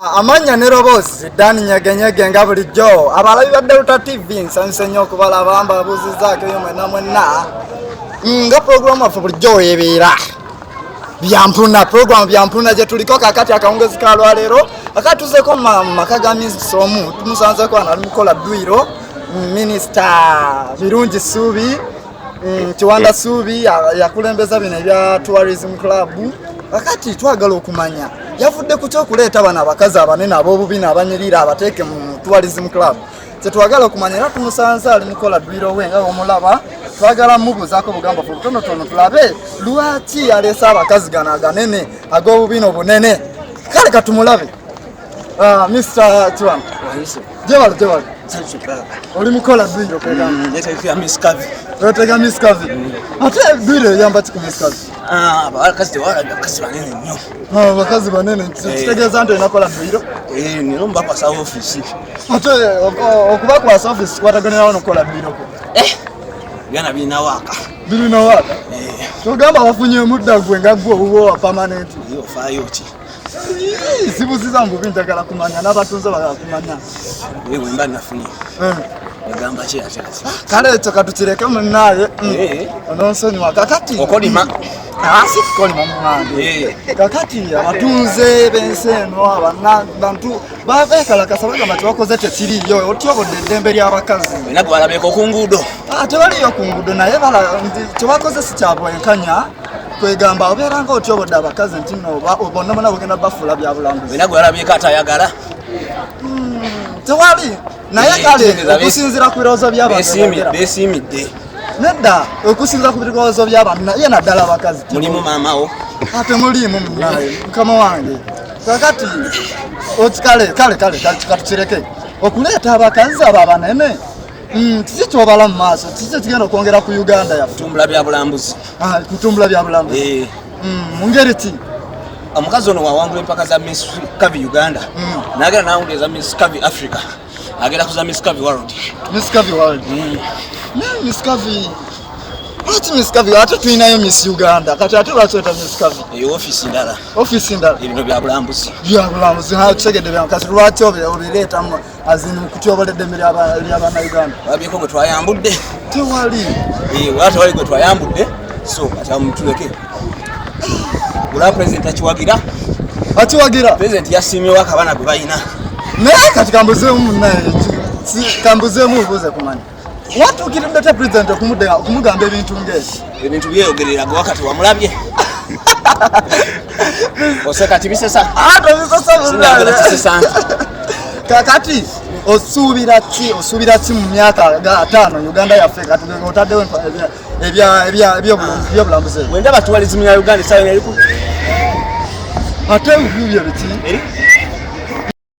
Amanya ne Robosi Dani Nyaganyage nga bulijjo abalabi ba Delta TV nsanse nnyo okubalaba mbabuuzizaako yo mwena mwena nga program afu bulijjo ebeera byampuna program byampuna gye tuliko kakati akawungezi ka lwaleero akatuzeko maka ga misomu tumusanzeko ali mukola Dwiro Minister Birungi Subi Kiwanda Subi yakulembeza bino ebya Tourism Club akati twagala okumanya yavudde ku kyokuleeta bana abakazi abanene ab'obubi n'abanyirira abateeke mu Tourism Club tetwagala okumanya era tumusanze ali mukola Dwiro we nga omulaba twagala mubuzaako bugamba fu tono tulabe lwaki aleesa abakazi gana aganene ag'obubi n'obunene kale katumulabe Mr. Chwan jewali oli mukola Dwiro Ndeteeka Miss Kavi. Ndeteeka Miss Kavi. Ate Dwiro yamba ki Miss Kavi? Abakazi tewala bakazi banene nnyo. Bakazi banene kitegeeza nti enakola Dwiro? Nino mbakwasa office. Ate okubakwasa office kwataganirawo n'okukola Dwiro ko? Byana birina waaka. Birina waaka? Togamba wafunye omudda gwe nga gwe obuwa permanent. Yo faayo ki? Sibuziza mbubi njagala kumanya n'abatunze bagala kumanya. Yewe mba nafunye. Egamba ki ate? Kale ekyo katukireke munnaye. Ononsonyiwa kakati. Okolima. Si kukolima munange. Kakati abatunze b'ensi eno abantu babeekalakasa bagamba tibakoze tekiriyo otyobodde eddembe ly'abakazi. Wena gwe walabyeko ku nguudo. Tebaliyo ku nguudo naye tebakoze si kya bwenkanya. Kwegamba obeeranga otyobodde abakazi nti nno bonna bonna bugenda bafuula bya bulambuzi. Wena gwe walabyeko atayagala. Tewali naye kale okusinziira ku birowoozo by'abantu beesiimidde. Nedda okusinziira ku birowoozo by'abantu ye naddala abakazi mulimu maamawo ate mulimu munaye mukama wange kakati kale katukireke okuleeta abakazi abo abanene kiki kyobala mu maaso kiki kigenda okwongera ku Uganda yaffe kutumbula bya bulambuzi kutumbula bya bulambuzi mu ngeri ki omukazi ono wawangula empaka za Miss Kavi Uganda n'agenda n'awungeeza Miss Kavi Africa agenda kuza Miss Kavi World. Miss Kavi World. Miss Kavi. Ati Miss Kavi ate tulinayo Miss Uganda. Kati ate lwacheta Miss Kavi. Office ndala. Office ndala. Ebino bya bulambuzi. Bya bulambuzi ha tusegede bya kasi lwaki obireeta mu azini kutyoboledde mmere abana Uganda. Babyeko gwe twayambudde. Tewali. Watu wali gwe twayambudde. So kati amutuleke. Gula president achiwagira. Achiwagira. President yasiimye waka abana gwe bayina. Naye kati kambuzeemu naye kambuzeemu ubuze kumanya watuukiridde president okumugamba ebintu ng'eki ebintu byeyogereraga wakati wamulabye oseka tibisesa bisesa kakati osuubira ki mu myaka 5 Uganda yaffe katugenge otaddewo ebyobulambuzi wendaba tourism ya Uganda esayo neriku ate ebibyo biki